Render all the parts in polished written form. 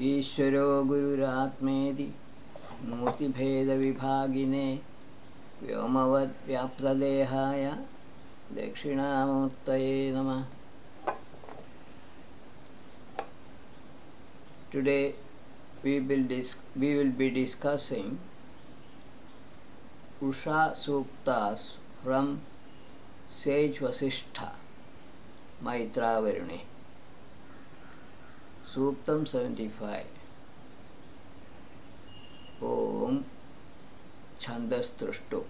ईश्वरो गुरुरात्मेति मूर्तिभेदविभागिने व्योमवद्व्याप्तदेहाय दक्षिणामूर्तये नमः. Today we will be discussing Usha Suktas from Sage Vasishtha, Maitravariणे. Suktam 75. Om Chandastrashtu.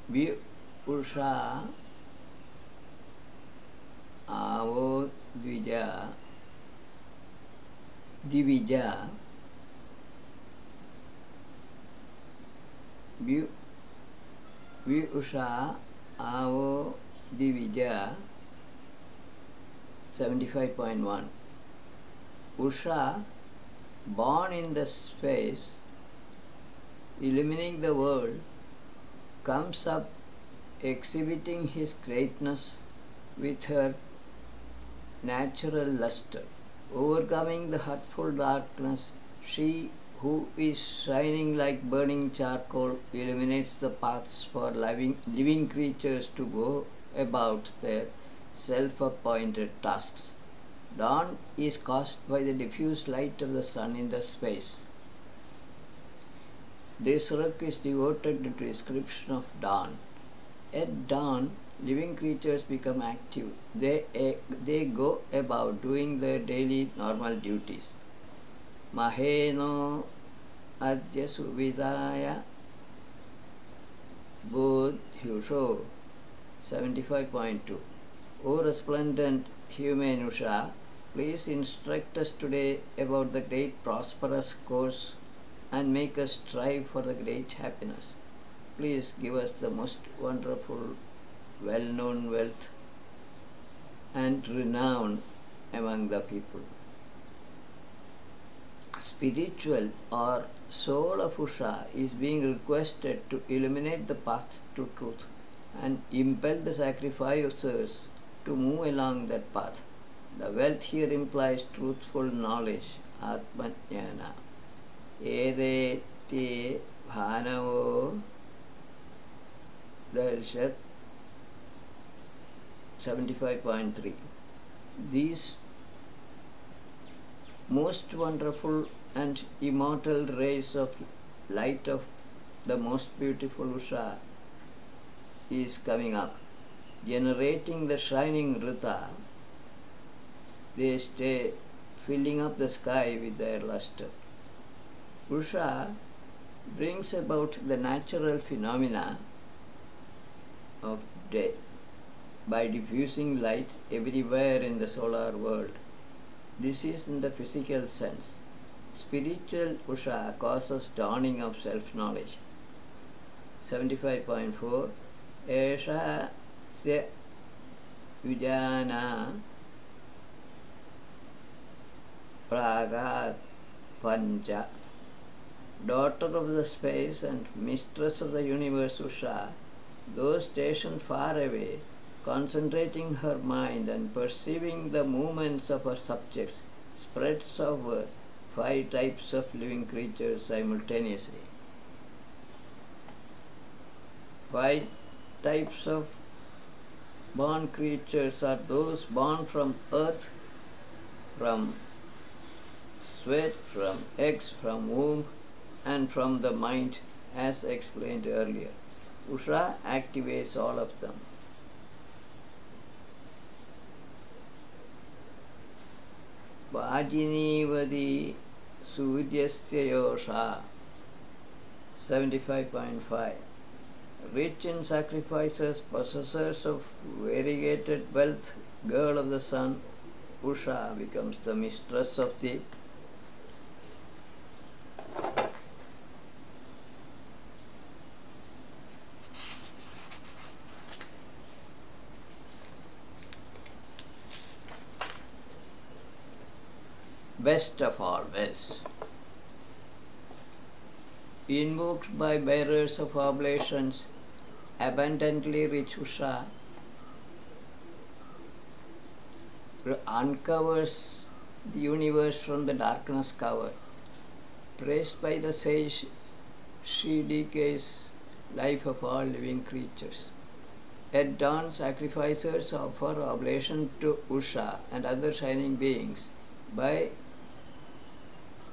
Vi Usha Avo Dvija Divija Vi Usha Avo Divija 75.1. Usha, born in the space, illumining the world, comes up exhibiting his greatness with her natural luster. Overcoming the hurtful darkness, she who is shining like burning charcoal illuminates the paths for living creatures to go about their self-appointed tasks. Dawn is caused by the diffuse light of the sun in the space. This work is devoted to the description of dawn. At dawn, living creatures become active. They go about doing their daily normal duties. Maheno adya suvidaya bodhyusho 75.2. O resplendent human Usha, please instruct us today about the great prosperous course and make us strive for the great happiness. Please give us the most wonderful, well-known wealth and renown among the people. Spiritual or soul of Usha is being requested to illuminate the path to truth and impel the sacrificers to move along that path. The wealth here implies truthful knowledge, Atmajnana. Ede te bhanavo darshat 75.3. These most wonderful and immortal rays of light of the most beautiful Usha is coming up, generating the shining Rita. They stay filling up the sky with their luster. Usha brings about the natural phenomena of day by diffusing light everywhere in the solar world. This is in the physical sense. Spiritual Usha causes dawning of self-knowledge. 75.4. Esha se vijana pragat pancha. Daughter of the space and mistress of the universe Usha, though stationed far away, concentrating her mind and perceiving the movements of her subjects, spreads over 5 types of living creatures simultaneously. 5 types of born creatures are those born from earth, from sweat, from eggs, from womb, and from the mind, as explained earlier. Usha activates all of them. Vajinivadi Suryasya Yosha 75.5. Rich in sacrifices, possessors of variegated wealth, girl of the sun, Usha becomes the mistress of the best of all wells. Invoked by bearers of oblations, abundantly rich Usha uncovers the universe from the darkness cover. Praised by the sage, she decays life of all living creatures. At dawn, sacrificers offer oblation to Usha and other shining beings. By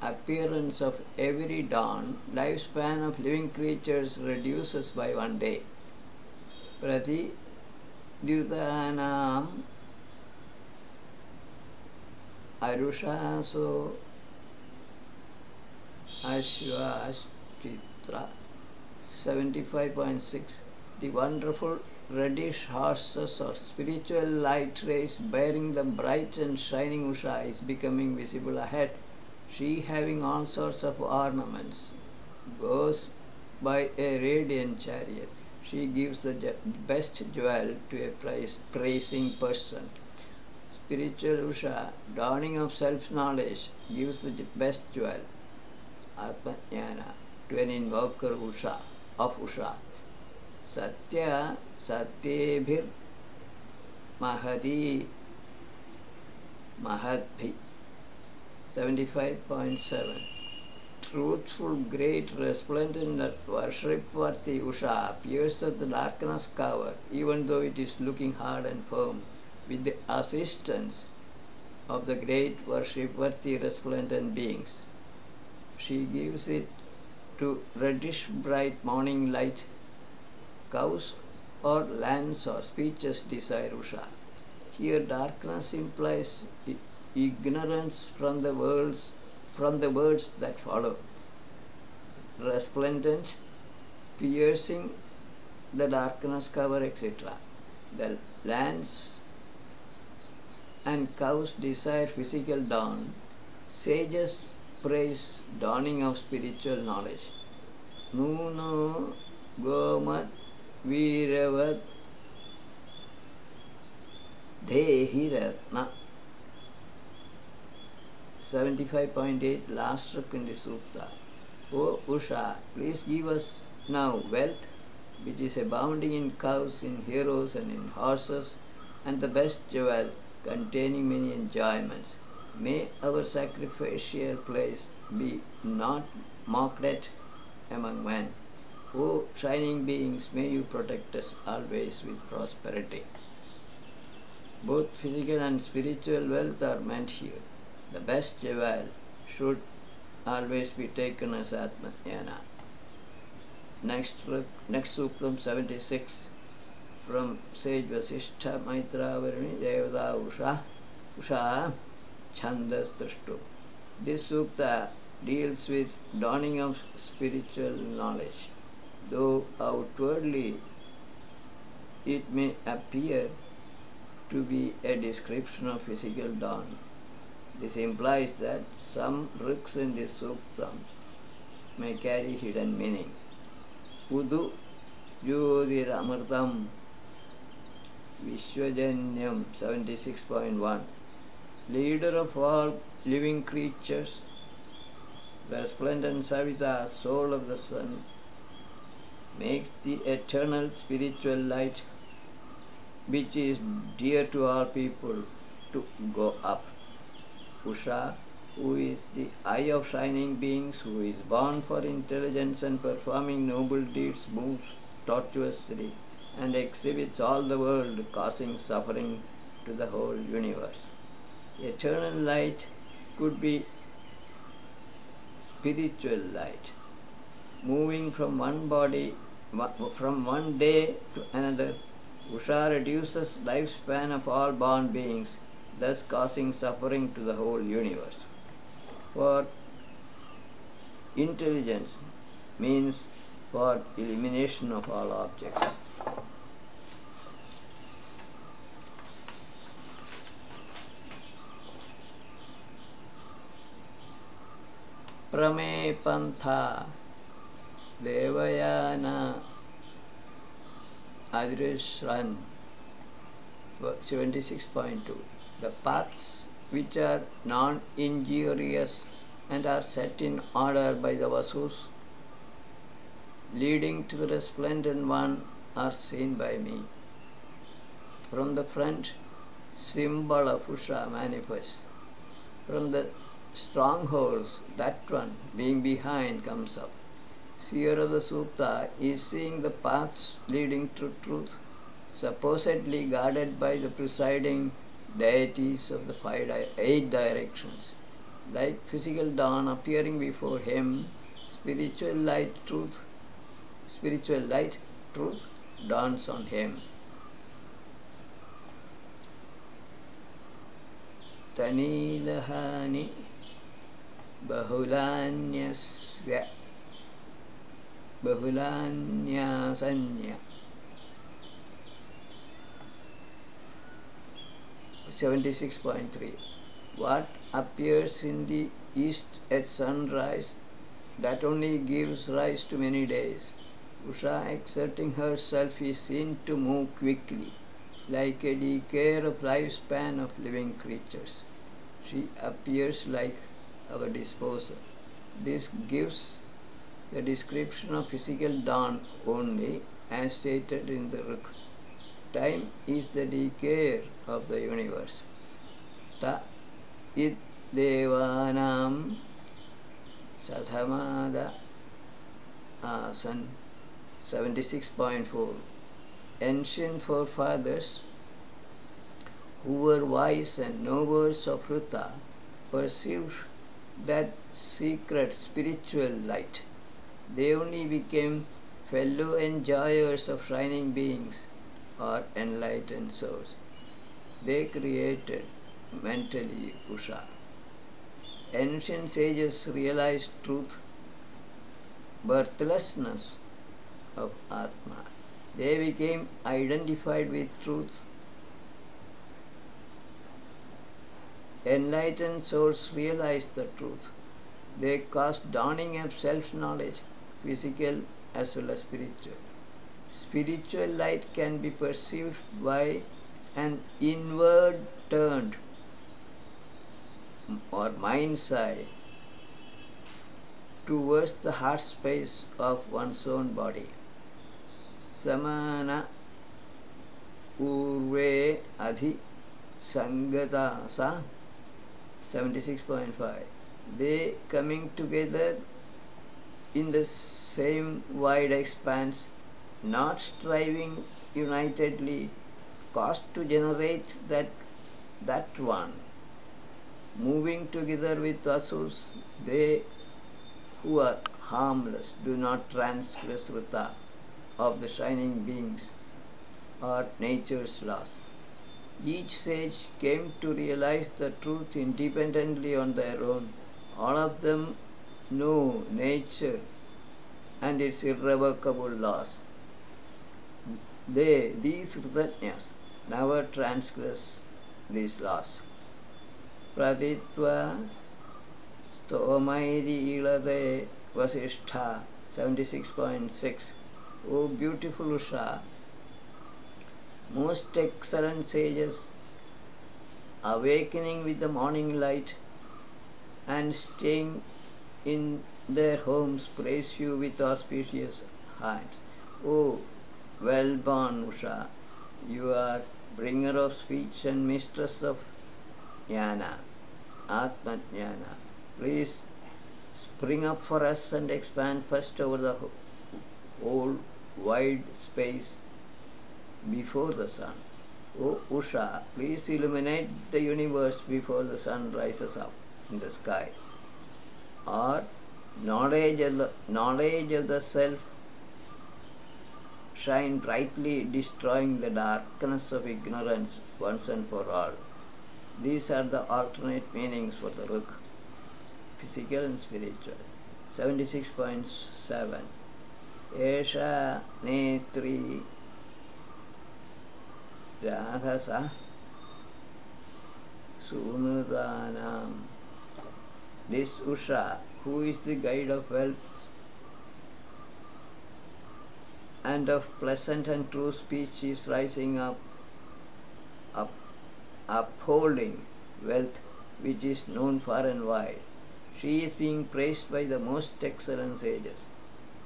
appearance of every dawn, lifespan of living creatures reduces by 1 day. Prati Dyutanam Arushaso Ashvashchitra 75.6. The wonderful reddish horses of spiritual light rays bearing the bright and shining Usha is becoming visible ahead. She, having all sorts of ornaments, goes by a radiant chariot. She gives the best jewel to a praising person. Spiritual Usha, dawning of self-knowledge, gives the best jewel, Atmajnana, to an invoker of Usha. Satya Satyebhir Mahati Mahatbhi 75.7. Truthful, great, resplendent, worship-worthy Usha appears at the darkness cover, even though it is looking hard and firm, with the assistance of the great, worship-worthy, resplendent beings. She gives it to reddish bright morning light. Cows or lands or speeches desire Usha. Here darkness implies ignorance from the words that follow. Resplendent, piercing the darkness cover, etc. The lands and cows desire physical dawn. Sages praise dawning of spiritual knowledge. Nuno Gomat Viravat Dehiratna 75.8, last stroke in the Sukta. O Usha, please give us now wealth, which is abounding in cows, in heroes, and in horses, and the best jewel containing many enjoyments. May our sacrificial place be not mocked at among men. O shining beings, may you protect us always with prosperity. Both physical and spiritual wealth are meant here. The best jewel should always be taken as Atmajnana. Next Suktam 76 from sage Vasishtha Maitravani Devata Usha Chandas Drishtu. This Sukta deals with dawning of spiritual knowledge. Though outwardly it may appear to be a description of physical dawn, this implies that some riks in this Suktam may carry hidden meaning. Udu Jyotiramritam Vishwajanyam 76.1. Leader of all living creatures, resplendent Savita, soul of the sun, makes the eternal spiritual light, which is dear to all people, to go up. Usha, who is the eye of shining beings, who is born for intelligence and performing noble deeds, moves tortuously and exhibits all the world, causing suffering to the whole universe. Eternal light could be spiritual light, moving from one day to another. Usha reduces lifespan of all born beings, thus causing suffering to the whole universe. For intelligence means for elimination of all objects. Prame Pantha Devayana Adrishran 76.2. The paths which are non-injurious and are set in order by the Vasus, leading to the resplendent one, are seen by me. From the front, symbol of Usha manifests. From the strongholds, that one, being behind, comes up. Seer of the Supta is seeing the paths leading to truth, supposedly guarded by the presiding deities of the eight directions. Like physical dawn appearing before him, spiritual light, truth dawns on him. Tanilahani bahulanyasya 76.3. What appears in the east at sunrise, that only gives rise to many days. Usha, exerting herself, is seen to move quickly, like a decayer of lifespan of living creatures. She appears like our disposer. This gives the description of physical dawn only, as stated in the Ruk. Time is the decayer of the universe. Ta id devanam sadhamada asan. 76.4. Ancient forefathers, who were wise and knowers of Ruta, perceived that secret spiritual light. They only became fellow enjoyers of shining beings or enlightened souls. They created mentally Usha. Ancient sages realized truth, birthlessness of Atma. They became identified with truth. Enlightened souls realized the truth. They caused dawning of self-knowledge, physical as well as spiritual. Spiritual light can be perceived by an inward turned or mind's eye towards the heart space of one's own body. Samana urve adhi sangata sa. 76.5. They coming together in the same wide expanse, not striving unitedly, caused to generate that one. Moving together with Vasus, they who are harmless do not transgress Ruta of the shining beings or nature's laws. Each sage came to realize the truth independently on their own. All of them know nature and its irrevocable laws. These Rutanyas, never transgress these laws. Pratitva Stomairi Ilade Vasishtha. 76.6. O beautiful Usha, most excellent sages, awakening with the morning light and staying in their homes, praise you with auspicious hands. O well-born Usha, you are bringer of speech and mistress of Jnana, Atma Jnana. Please spring up for us and expand first over the whole wide space before the sun. O Usha, please illuminate the universe before the sun rises up in the sky. Or knowledge of the self shine brightly, destroying the darkness of ignorance once and for all. These are the alternate meanings for the Ruk, physical and spiritual. 76.7. Esha Netri Radhasa Sunudhanam. This Usha, who is the guide of wealth and of pleasant and true speech, is rising up, upholding wealth which is known far and wide. She is being praised by the most excellent sages.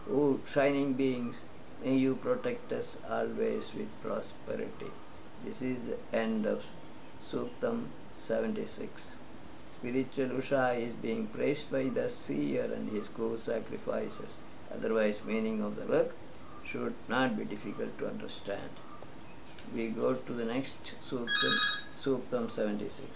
O shining beings, may you protect us always with prosperity. This is the end of Suktam 76. Spiritual Usha is being praised by the seer and his co-sacrificers. Otherwise, meaning of the Ruk should not be difficult to understand. We go to the next Suktam 77.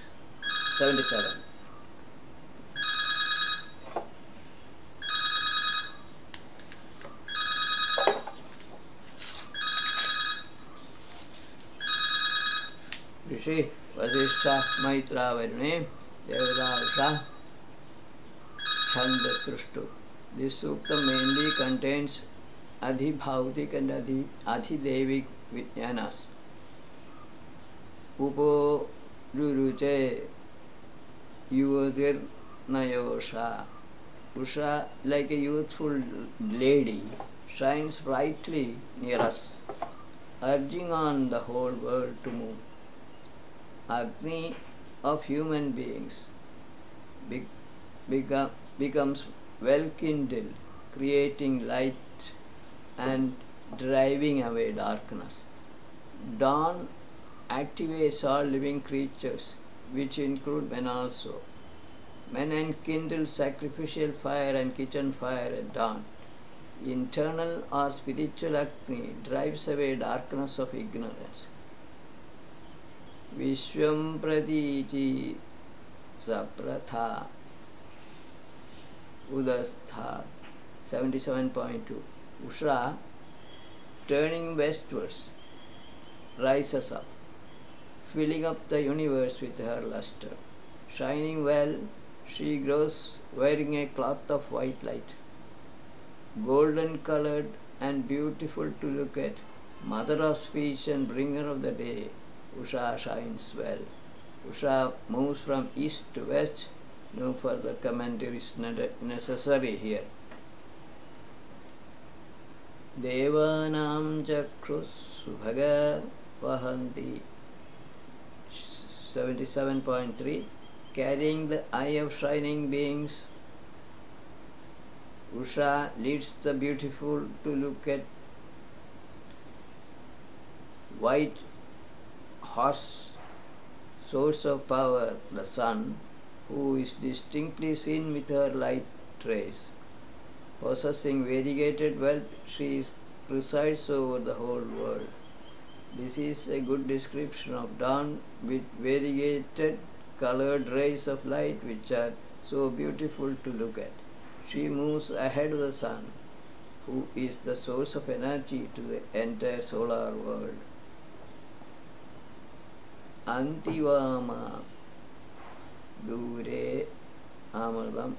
Rishi Vasishtha Maitra Varune Devadasha Chanda Srushtu. This sukta mainly contains Adhibhautik and Adhidevic Vijnanas. Upo Ruruche Yuvadir Nayosha. Usha, like a youthful lady, shines brightly near us, urging on the whole world to move. Agni of human beings becomes well kindled, creating light and driving away darkness. Dawn activates all living creatures, which include men also. Men enkindle sacrificial fire and kitchen fire at dawn. Internal or spiritual Agni drives away darkness of ignorance. Vishwam Pratiti Sapratha Udastha 77.2. Usha, turning westwards, rises up, filling up the universe with her luster. Shining well, she grows wearing a cloth of white light. Golden colored and beautiful to look at, mother of speech and bringer of the day, Usha shines well. Usha moves from east to west. No further commentary is necessary here. Devanam Chakshus Subhaga Vahanti 77.3. Carrying the eye of shining beings, Usha leads the beautiful to look at white horse, source of power, the sun, who is distinctly seen with her light rays. Possessing variegated wealth, she presides over the whole world. This is a good description of dawn with variegated colored rays of light which are so beautiful to look at. She moves ahead of the sun, who is the source of energy to the entire solar world. Antivama Dure Amardam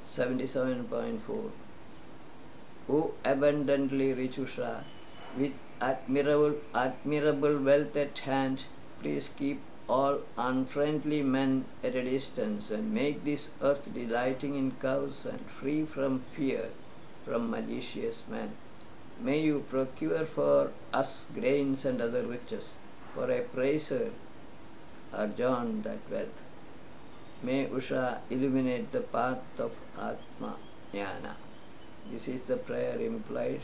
77.4. O abundantly rich Usha, with admirable wealth at hand, please keep all unfriendly men at a distance and make this earth delighting in cows and free from fear from malicious men. May you procure for us grains and other riches, for a praiser adorn that wealth. May Usha illuminate the path of Atma Jnana. This is the prayer implied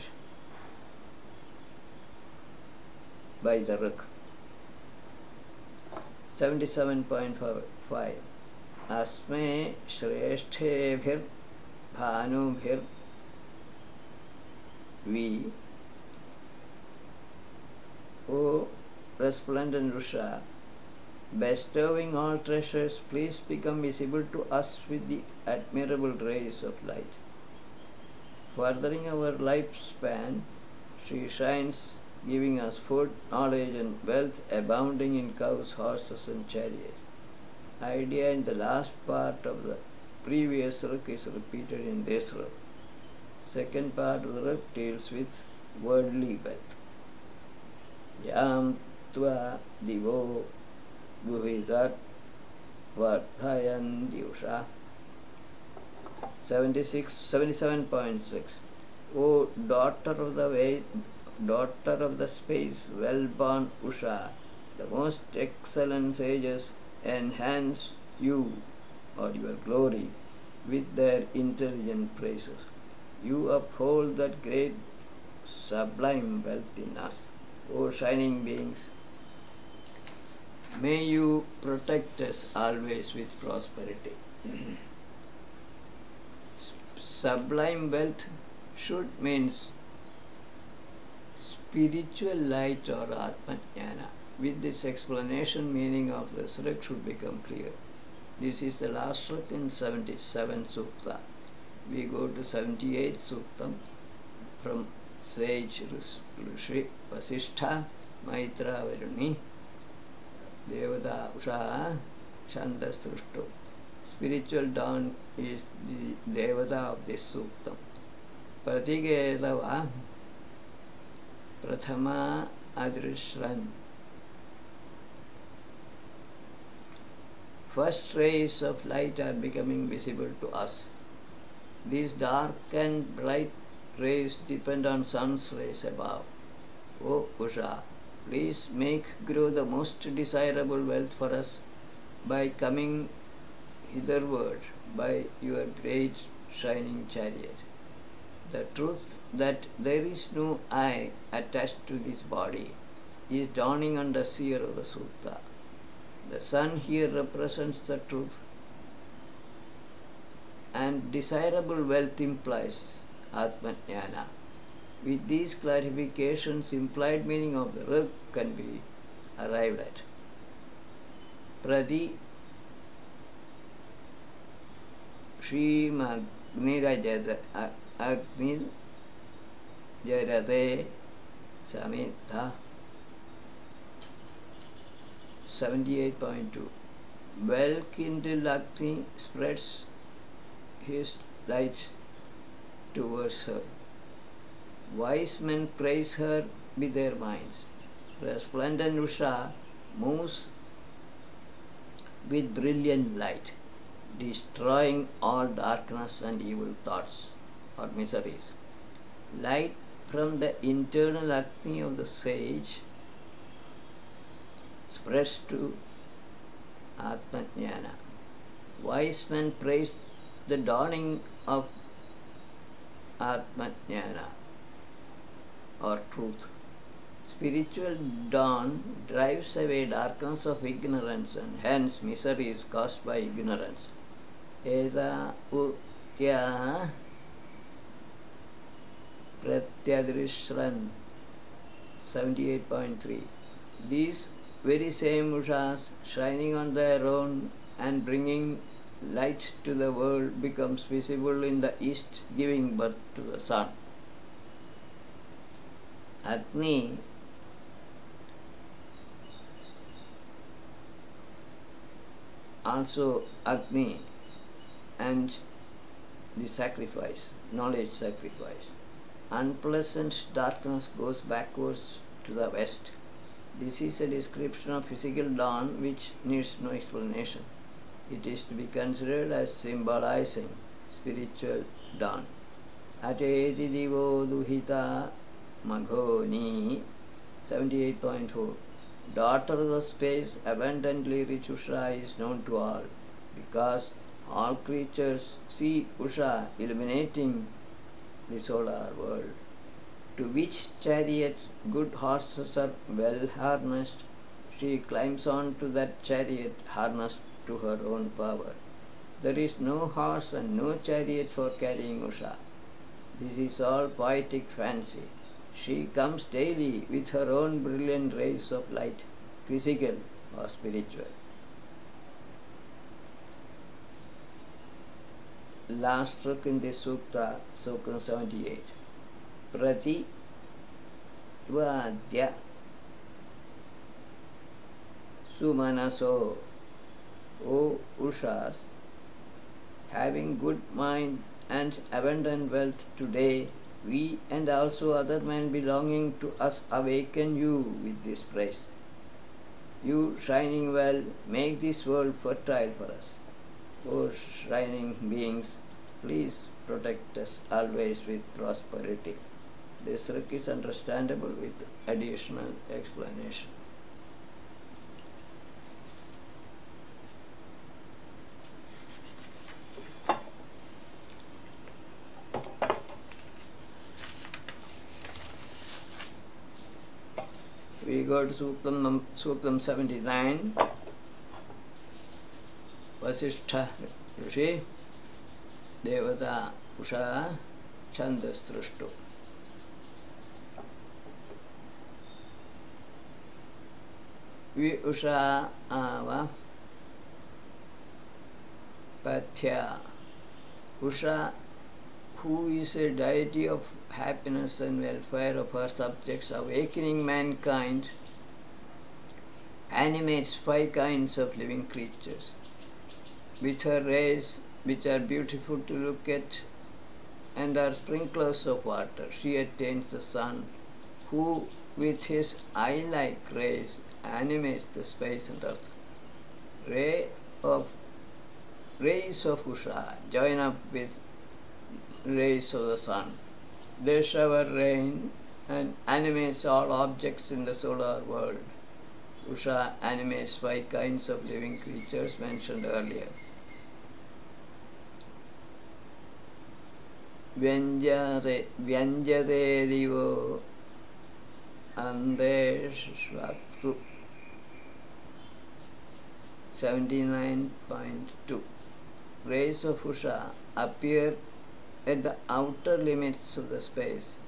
by the Ruk. 77.5. Asme Shreshthebhir Bhanubhir Vi. O resplendent Usha, bestowing all treasures, please become visible to us with the admirable rays of light. Furthering our lifespan, she shines, giving us food, knowledge and wealth abounding in cows, horses and chariots. Idea in the last part of the previous Ruk is repeated in this Ruk. Second part of the Ruk deals with worldly wealth. Yam Tva Divo Guhizat Vardhayanti Usha 77.6. O daughter of the space, well-born Usha, the most excellent sages enhance you or your glory with their intelligent praises. You uphold that great sublime wealth in us. O shining beings, may you protect us always with prosperity. Sublime wealth should means spiritual light or Atmajnana. With this explanation, meaning of the sruk should become clear. This is the last sruk in 77 Sukta. We go to 78th Suktam from sage Rishi Vasishtha, Maitra Varuni, Devada Usha, Chandastrushto. Spiritual dawn is the Devada of this Suktam. Pratigedava Prathama Adrishran. First rays of light are becoming visible to us. These dark and bright rays depend on sun's rays above. O Usha, please make grow the most desirable wealth for us by coming hitherward by your great shining chariot. The truth that there is no I attached to this body is dawning on the seer of the Sutta. The sun here represents the truth, and desirable wealth implies Atmajnana. With these clarifications, implied meaning of the Rig can be arrived at. Prati Shrimagnirajata Agnir Jarate Samitha 78.2. Well-kindled Agni spreads his light towards her. Wise men praise her with their minds. Resplendent Usha moves with brilliant light, destroying all darkness and evil thoughts or miseries. Light from the internal Agni of the sage spreads to Atmajnana. Wise men praise the dawning of Atmajnana or truth. Spiritual dawn drives away darkness of ignorance, and hence misery is caused by ignorance. Eda utya pratyadrishran 78.3. These very same Ushas shining on their own and bringing light to the world becomes visible in the east, giving birth to the sun. Agni also Agni and the sacrifice, knowledge sacrifice. Unpleasant darkness goes backwards to the west. This is a description of physical dawn which needs no explanation. It is to be considered as symbolizing spiritual dawn. Ateti divo duhita maghoni 78.4. Daughter of the space, abundantly rich Usha is known to all, because all creatures see Usha illuminating the solar world. To which chariot good horses are well harnessed, she climbs on to that chariot harnessed to her own power. There is no horse and no chariot for carrying Usha. This is all poetic fancy. She comes daily with her own brilliant rays of light, physical or spiritual. Last stroke in this sukta, Sukta 78. Prati Vadya Sumanaso. O Ushas, having good mind and abundant wealth today, we and also other men belonging to us awaken you with this praise. You shining well, make this world fertile for us. O shining beings, please protect us always with prosperity. This sruk is understandable with additional explanation. We go to Suktam 79. Vasishtha Rishi Devata Usha Chandastrashtu. Vi Usha Ava Pathya. Usha, who is a deity of happiness and welfare of her subjects, awakening mankind, animates 5 kinds of living creatures. With her rays, which are beautiful to look at and are sprinklers of water, she attains the sun, who with his eye-like rays animates the space and earth. Rays of Usha join up with rays of the sun. They shower rain and animates all objects in the solar world. Usha animates 5 kinds of living creatures mentioned earlier. Vyanjate divo andeshvatsu. 79.2. Rays of Usha appear at the outer limits of the space.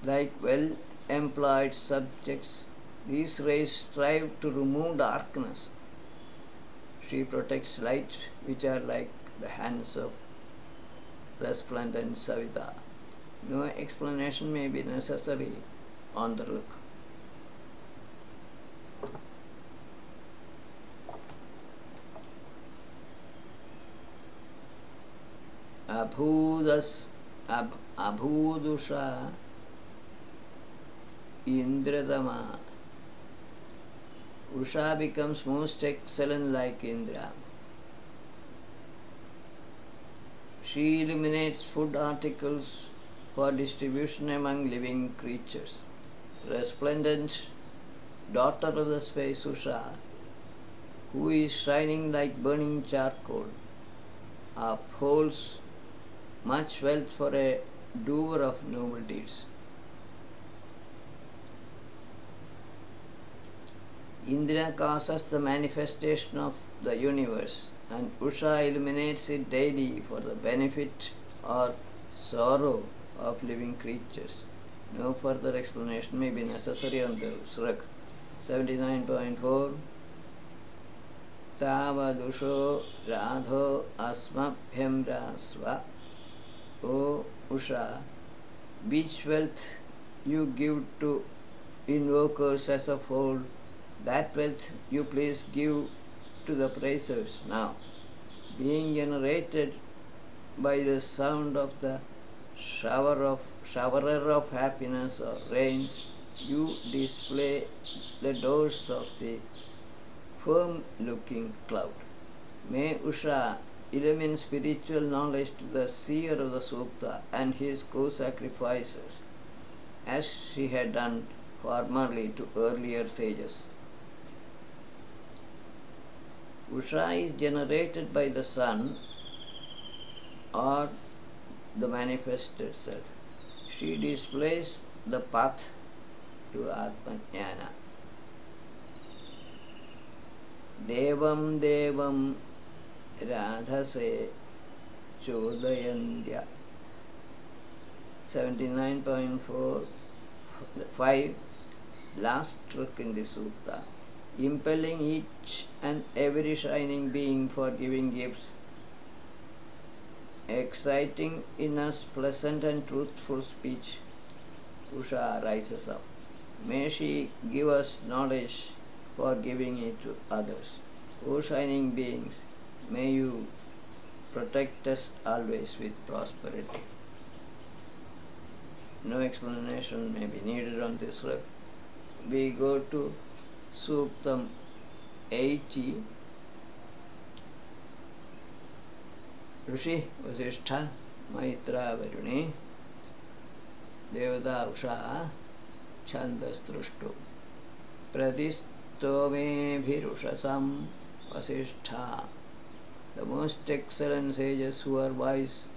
Like well-employed subjects, these rays strive to remove darkness. She protects light, which are like the hands of resplendent Savita. No explanation may be necessary on the look. Abhudusha Indradama. Usha becomes most excellent like Indra. She illuminates food articles for distribution among living creatures. Resplendent daughter of the space Usha, who is shining like burning charcoal, upholds much wealth for a doer of noble deeds. Indra causes the manifestation of the universe, and Usha illuminates it daily for the benefit or sorrow of living creatures. No further explanation may be necessary on the Sruk. 79.4. Tavadusho radho asmabhyam rasva. O Usha, which wealth you give to invokers as a whole, that wealth you please give to the praisers now. Being generated by the sound of the showerer of happiness or rains, you display the doors of the firm-looking cloud. May Usha illumine spiritual knowledge to the seer of the Sukta and his co-sacrificers, as she had done formerly to earlier sages. Usha is generated by the sun or the manifested self. She displays the path to Atmajnana. Devam Devam Radhase Chodayandya. 79.5. Last trick in the Sutta. Impelling each and every shining being for giving gifts, exciting in us pleasant and truthful speech, Usha rises up. May she give us knowledge for giving it to others. O shining beings, may you protect us always with prosperity. No explanation may be needed on this work. We go to Suktam 80. Rishi Vasishtha Maitra Varuni Devata Usha Chandastrushtu Pratistome Bhirushasam Vasishtha. The most excellent sages who are wise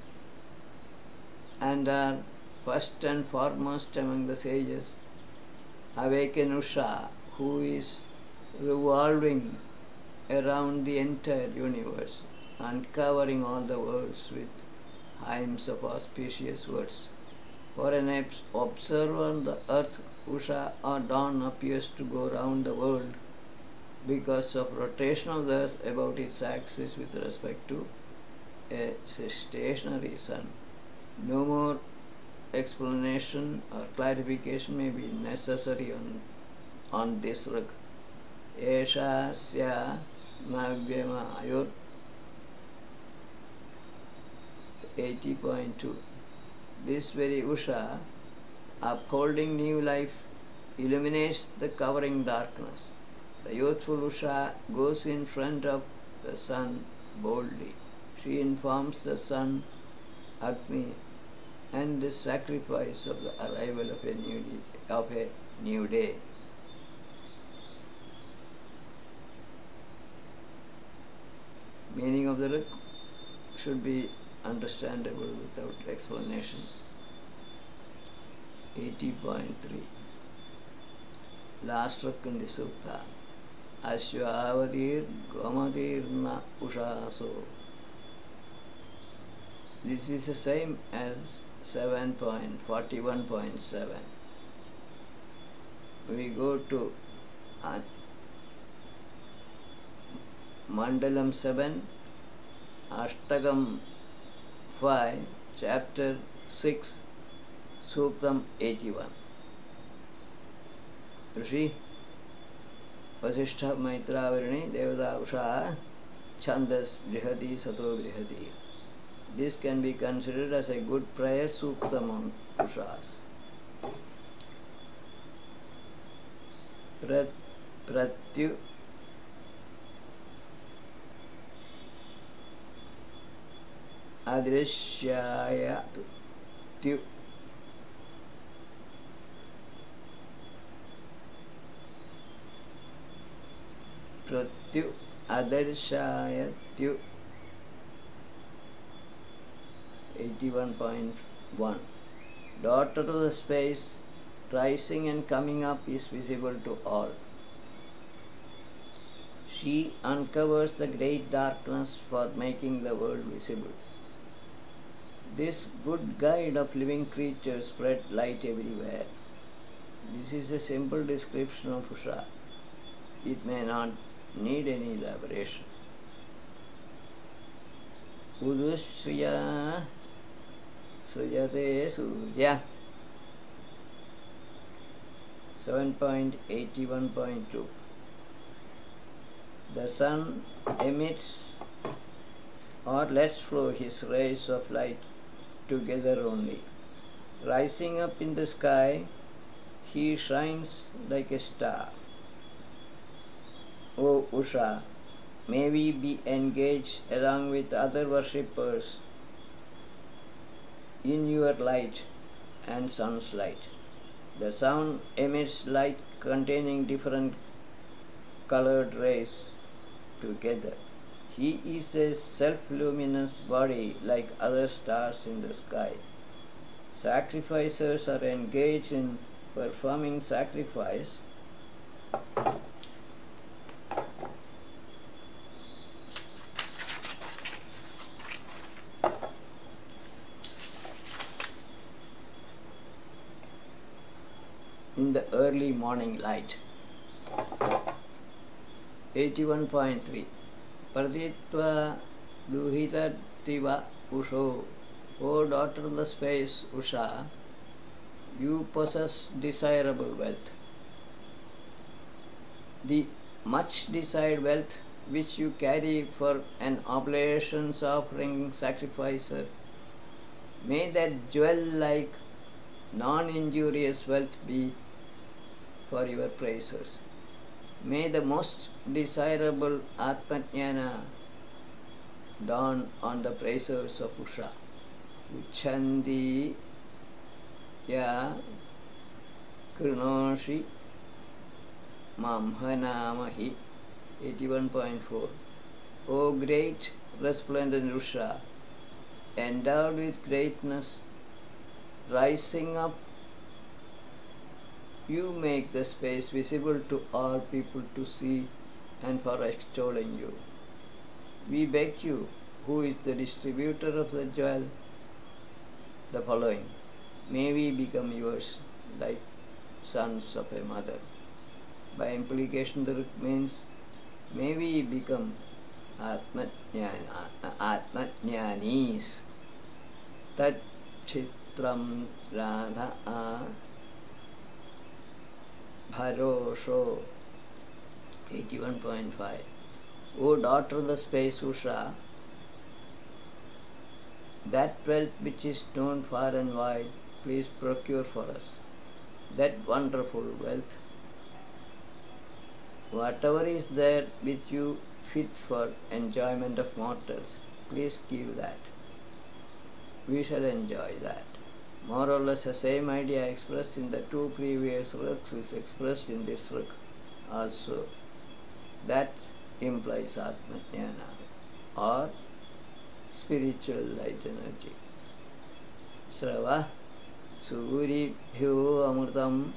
and are first and foremost among the sages awakened Usha, who is revolving around the entire universe, uncovering all the worlds with hymns of auspicious words. For an observer on the earth, Usha or dawn appears to go round the world because of rotation of the earth about its axis with respect to a stationary sun. No more explanation or clarification may be necessary on this rug. Esha sya navyama ayur 80.2. This very Usha, upholding new life, illuminates the covering darkness. The youthful Usha goes in front of the sun boldly. She informs the sun, Agni, and the sacrifice of the arrival of a new day. Meaning of the rug should be understandable without explanation. 80.3. Last rug in the sutta. Ashwavadir Gomadirna Ushaso. This is the same as 7.41.7. We go to Mandalam 7, Ashtagam 5, Chapter 6, Suktam 81. Rishi Vasishtha Maitravarani Devada Usha Chandas Brihati Sato Brihati. This can be considered as a good prayer suktam on Ushas. Pratyu Adrishyaya Tyu Pratyu Adarshaya Tyu 81.1. Daughter of the space, rising and coming up is visible to all. She uncovers the great darkness for making the world visible. This good guide of living creatures spread light everywhere. This is a simple description of Usha. It may not need any elaboration. Udushriya Sujate Surya 7.81.2. The sun emits or lets flow his rays of light together only. Rising up in the sky, he shines like a star. O Usha, may we be engaged along with other worshippers in your light and sun's light. The sun emits light containing different colored rays together. He is a self-luminous body like other stars in the sky. Sacrificers are engaged in performing sacrifice in the early morning light. 81.3. Praditva Duhitartiva Usho. O daughter of the space, Usha, you possess desirable wealth. The much desired wealth which you carry for an oblations offering sacrificer, may that jewel-like non-injurious wealth be for your praisers. May the most desirable Atmajnana dawn on the praisers of Usha. Uchandi ya Krinoshi Mamhanamahi 81.4. O great resplendent Usha, endowed with greatness, rising up You make the space visible to all people to see and for extolling you. We beg you, who is the distributor of the jewel, the following. May we become yours like sons of a mother. By implication, the means, may we become Atmajnanis. Tat Chitram Radha Bharosho 81.5. O daughter of the space Usha, that wealth which is known far and wide, please procure for us. That wonderful wealth, whatever is there with you fit for enjoyment of mortals, please give that. We shall enjoy that. More or less the same idea expressed in the two previous ruks is expressed in this ruk also. That implies Atmajnana or spiritual light energy. Srava Suribhyo Amritam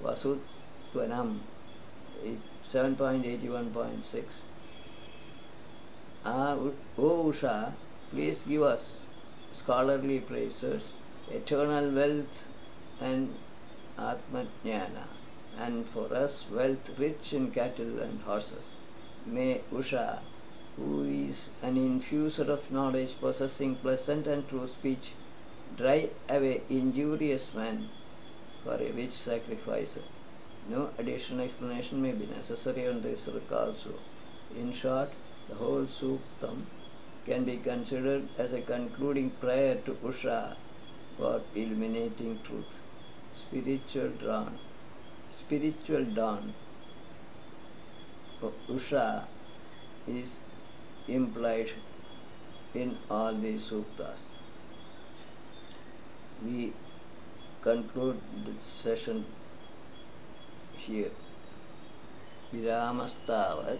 Vasutvanam 7.81.6. O Usha, please give us scholarly praises, eternal wealth and Atmajnana, and for us wealth rich in cattle and horses. May Usha, who is an infuser of knowledge possessing pleasant and true speech, drive away injurious men for a rich sacrifice. No additional explanation may be necessary on this ruk also. In short, the whole Suktam can be considered as a concluding prayer to Usha for illuminating truth. Spiritual dawn of Usha is implied in all these suktas. We conclude this session here. Viramastavat